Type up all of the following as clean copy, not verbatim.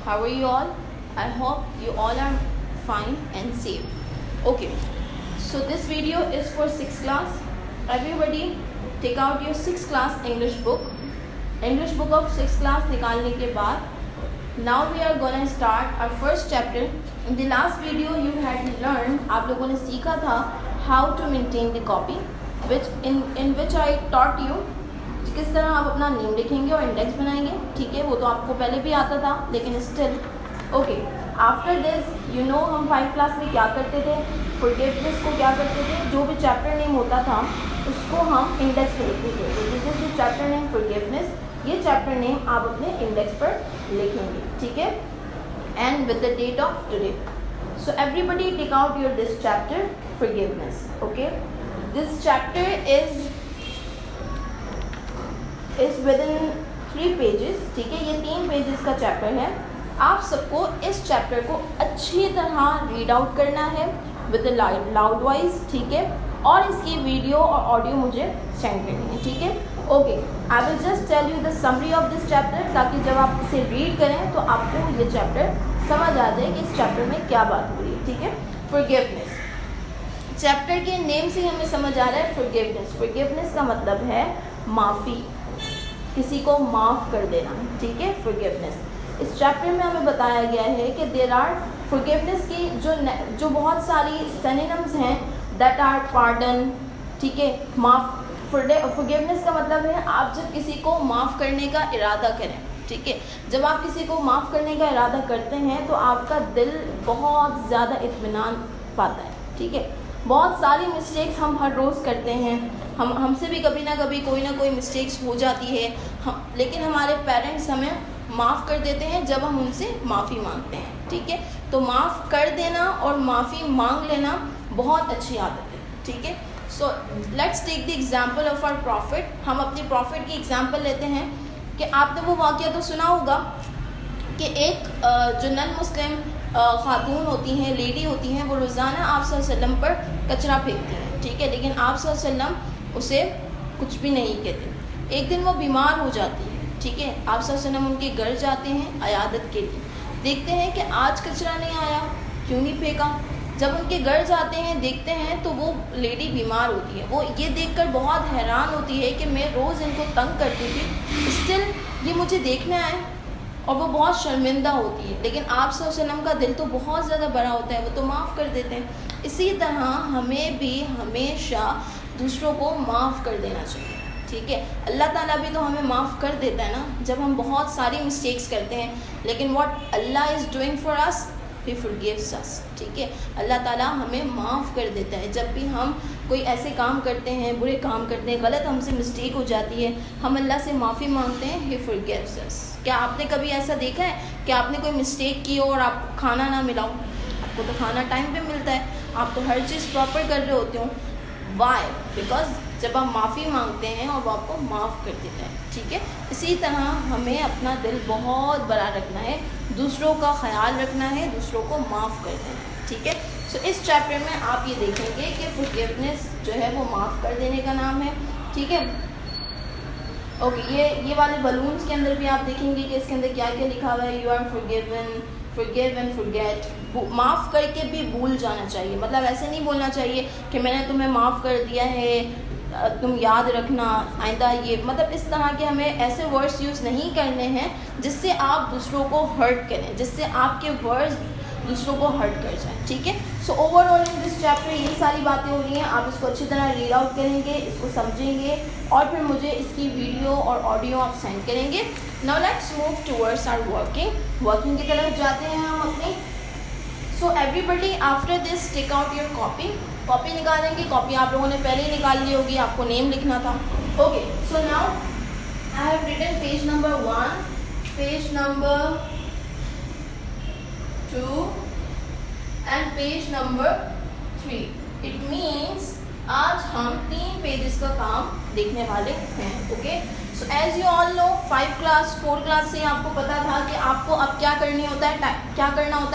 How are you all? I hope you all are fine and safe. Okay, so this video is for 6th class. Everybody take out your 6th class English book. English book of 6th class निकालने के बाद now we are gonna start our first chapter. In the last video you had learned, आप लोगों ने सीखा था how to maintain the copy, which in which I taught you किस तरह आप अपना नेम लिखेंगे और इंडेक्स बनाएंगे. ठीक है, वो तो आपको पहले भी आता था, लेकिन still okay. After this you know हम 5 क्लास में क्या करते थे, फॉरगिवनेस को क्या करते थे, जो भी चैप्टर नेम होता था उसको हम इंडेक्स पर लिखते थे. तो this is the chapter name forgiveness. ये चैप्टर नेम आप अपने इंडेक्स पर लिखेंगे. ठीक है, and with the date of today. So everybody take out your this chapter forgiveness. Okay, this chapter is within 3 pages. ठीक है, ये 3 पेजेस का चैप्टर है. आप सबको इस चैप्टर को अच्छी तरह रीड आउट करना है विद लाउड वॉइस. ठीक है, और इसकी वीडियो और ऑडियो मुझे सेंड करनी है. ठीक है, okay. I will just tell you the summary of this chapter, ताकि जब आप इसे रीड करें तो आपको ये चैप्टर समझ आ जाए कि इस चैप्टर में क्या बात हो रही है. ठीक है, फॉरगिवनेस. चैप्टर के नेम से हमें समझ आ रहा है फॉरगिवनेस. फॉरगिवनेस का मतलब है माफ़ी, किसी को माफ़ कर देना. ठीक है, फॉरगिवनेस. इस चैप्टर में हमें बताया गया है कि देयर आर फॉरगिवनेस की जो बहुत सारी सिनोनिम्स हैं, दैट आर पार्डन. ठीक है, माफ़. फॉरगिवनेस का मतलब है आप जब किसी को माफ़ करने का इरादा करें. ठीक है, जब आप किसी को माफ़ करने का इरादा करते हैं तो आपका दिल बहुत ज़्यादा इत्मीनान पाता है. ठीक है, बहुत सारी मिस्टेक्स हम हर रोज़ करते हैं. हमसे भी कभी ना कभी कोई ना कोई मिस्टेक्स हो जाती है, लेकिन हमारे पेरेंट्स हमें माफ़ कर देते हैं जब हम उनसे माफ़ी मांगते हैं. ठीक है, तो माफ़ कर देना और माफ़ी मांग लेना बहुत अच्छी आदत है. ठीक है, so let's take the example of our profit. हम अपने प्रॉफिट की एग्जांपल लेते हैं कि आपने वो वाक़या तो सुना होगा कि एक जो नन मुस्लिम ख़ातून होती हैं, लेडी होती हैं, वो रोज़ाना आप सल्लल्लाहु अलैहि वसल्लम पर कचरा फेंकती हैं. ठीक है, लेकिन आप सल्लल्लाहु अलैहि वसल्लम उसे कुछ भी नहीं कहते. एक दिन वो बीमार हो जाती है. ठीक है, आप सल्लल्लाहु अलैहि वसल्लम उनके घर जाते हैं अयादत के लिए. देखते हैं कि आज कचरा नहीं आया, क्यों नहीं फेंका. जब उनके घर जाते हैं देखते हैं तो वो लेडी बीमार होती है. वो ये देखकर बहुत हैरान होती है कि मैं रोज़ इनको तंग करती थी, स्टिल ये मुझे देखने आए, और वो बहुत शर्मिंदा होती है. लेकिन आप सल्लल्लाहु अलैहि वसल्लम का दिल तो बहुत ज़्यादा बड़ा होता है, वो तो माफ़ कर देते हैं. इसी तरह हमें भी हमेशा दूसरों को माफ़ कर देना चाहिए. ठीक है, अल्लाह ताला भी तो हमें माफ़ कर देता है ना, जब हम बहुत सारी मिस्टेक्स करते हैं. लेकिन what Allah is doing for us, he forgives us. ठीक है, अल्लाह ताला हमें माफ़ कर देता है. जब भी हम कोई ऐसे काम करते हैं, बुरे काम करते हैं, गलत हमसे मिस्टेक हो जाती है, हम अल्लाह से माफ़ी मांगते हैं, ही फॉरगिव्स अस. क्या आपने कभी ऐसा देखा है कि आपने कोई मिस्टेक की हो और आपको खाना ना मिला हो? आपको तो खाना टाइम पे मिलता है, आप तो हर चीज़ प्रॉपर कर रहे होते हो. वाई? बिकॉज जब आप माफ़ी मांगते हैं और वो आपको माफ़ कर देता है. ठीक है, इसी तरह हमें अपना दिल बहुत बड़ा रखना है, दूसरों का ख्याल रखना है, दूसरों को माफ़ कर देना है. ठीक है, सो इस चैप्टर में आप ये देखेंगे कि फॉरगिवनेस जो है वो माफ़ कर देने का नाम है. ठीक है, ओके. ये वाले बलून्स के अंदर भी आप देखेंगे कि इसके अंदर क्या क्या लिखा हुआ है. You are forgiven, forgive and forget. माफ़ करके भी भूल जाना चाहिए. मतलब ऐसे नहीं बोलना चाहिए कि मैंने तुम्हें माफ़ कर दिया है, तुम याद रखना आइंदा ये. मतलब इस तरह के हमें ऐसे वर्ड्स यूज़ नहीं करने हैं जिससे आप दूसरों को हर्ट करें, जिससे आपके वर्ड्स दूसरों को हर्ट कर जाएं. ठीक है, so overall in this chapter यही सारी बातें हो रही हैं. आप इसको अच्छी तरह रीड आउट करेंगे, इसको समझेंगे, और फिर मुझे इसकी वीडियो और ऑडियो आप सेंड करेंगे. Now let's move towards our working की तरफ जाते हैं हम अपनी. So everybody after this take out your copy निकालेंगे. कॉपी आप लोगों ने पहले ही निकाल ली होगी, आपको नेम लिखना था. Okay, so now I have written page number 1, page number 2 and page number 3. It means आज हम 3 पेजेस का काम देखने वाले हैं. Okay, so as you all know 5 class 4 class से आपको पता था कि आपको अब क्या करना होता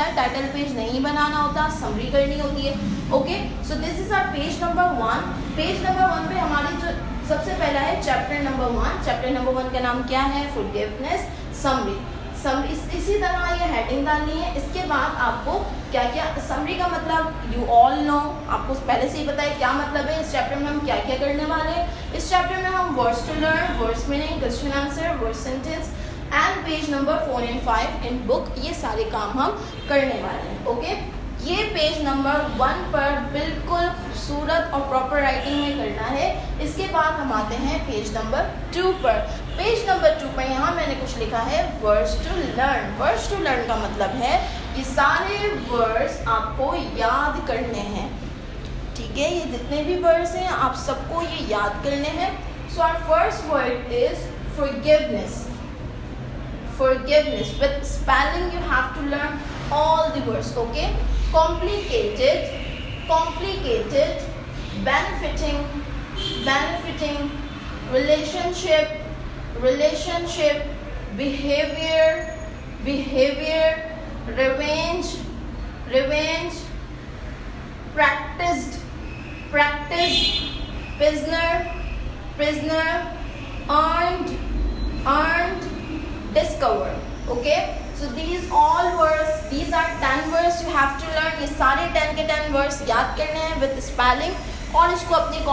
है. टाइटल पेज नहीं बनाना होता, समरी करनी होती है. Okay, so this is our page number 1. Page number 1 पे हमारी जो सबसे पहला है चैप्टर नंबर 1. चैप्टर नंबर 1 का नाम क्या है? फॉरगिवनेस. समरी. इसी तरह ये हेडिंग डालनी है। इसके बाद आपको क्या क्या, समरी का मतलब यू ऑल नो, आपको पहले से ही पता है क्या मतलब है। इस चैप्टर में हम क्या क्या करने वाले हैं। इस चैप्टर में हम words to learn, words meaning, question answer, word sentence and page number 4 and 5 in book, ये सारे काम हम करने वाले हैं। ओके, ये पेज नंबर 1 पर बिल्कुल खूबसूरत और प्रॉपर राइटिंग में करना है। इसके बाद हम आते हैं पेज नंबर 2 पर। पेज नंबर 2 पर यहाँ मैंने कुछ लिखा है words to learn. Words to learn का मतलब है ये सारे वर्ड्स आपको याद करने हैं, ठीक है। ये जितने भी वर्ड्स हैं आप सबको ये याद करने हैं। So our first word is forgiveness. Forgiveness. With spelling you have to learn all the words. Okay. Complicated, complicated, benefiting, benefiting, relationship, relationship, behavior, behavior, revenge, revenge, practiced, practiced, prisoner, prisoner, earned, earned, discover. Okay, so these all words, these are 10 words you have to learn. ये सारे 10 के 10 words याद करने हैं with spelling, और इसको अपनी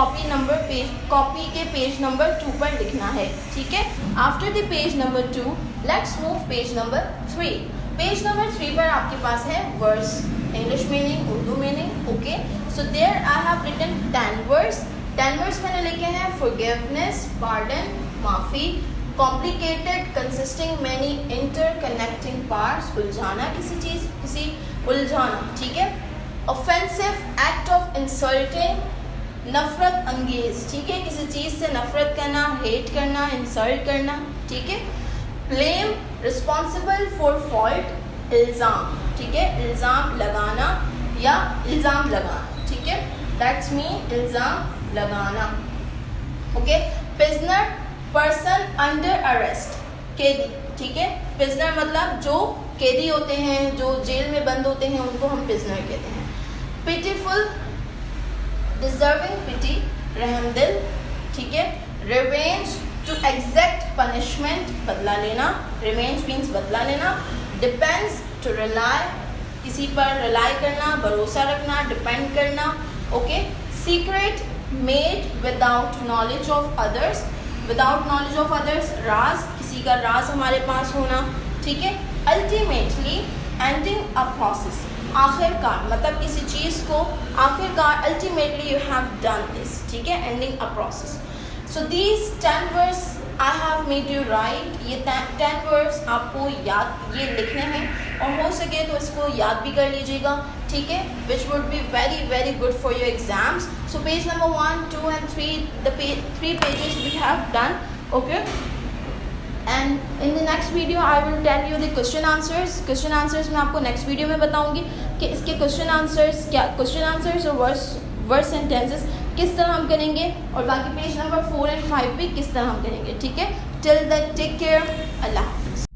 copy के पेज नंबर 2 पर लिखना है, ठीक है। After the page number 2 let's move page number 3। Page number 3 पर आपके पास है words, English meaning, Urdu meaning. Okay, so there I have written 10 words. 10 words मैंने लिखे हैं फॉरगिवनेस, पार्डन, माफ़ी, complicated, consisting many interconnecting parts, उलझाना किसी उलझाना, ठीक है। ऑफेंसिव, एक्ट ऑफ इंसल्टिंग, नफरत अंगेज, ठीक है, किसी चीज़ से नफरत करना, हेट करना, इंसल्ट करना, ठीक है। ब्लेम, रिस्पॉन्सिबल फॉर फॉल्ट, इल्ज़ाम, ठीक है, इल्ज़ाम लगाना या इल्ज़ाम लगाना, ठीक है, दैट्स मीन इल्ज़ाम लगाना। Okay, prisoner, person under arrest, कैदी, ठीक है। प्रिजनर मतलब जो कैदी होते हैं, जो जेल में बंद होते हैं, उनको हम प्रिजनर कहते हैं। पिटीफुल, डिजर्विंग पिटी, रहमदिल, ठीक है। रिवेंज, टू एग्जैक्ट पनिशमेंट, बदला लेना, रिवेंज मीन्स बदला लेना। डिपेंड्स, टू रिलाई, किसी पर रिलाई करना, भरोसा रखना, डिपेंड करना। Okay, secret, made without knowledge of others, without knowledge of others, राज, किसी का राज हमारे पास होना, ठीक है। अल्टीमेटली, एंडिंग अ प्रोसेस, आखिरकार, मतलब किसी चीज़ को आखिरकार, ultimately you have done this, ठीक है, ending a process. So these 10 words I have made you right. ये 10 वर्ड्स आपको याद ये लिखने हैं, और हो सके तो इसको याद भी कर लीजिएगा, ठीक है, which would be very very good for your exams. So page number 1, 2 and 3, the 3 pages we have done. Okay, and in the next video I will tell you the question answers. Question answers मैं आपको next video में बताऊंगी कि इसके question answers क्या, question answers और word sentences किस तरह हम करेंगे, और बाकी पेज नंबर 4 and 5 भी किस तरह हम करेंगे, ठीक है। Till then, take care. अल्लाह हाफ़िज़।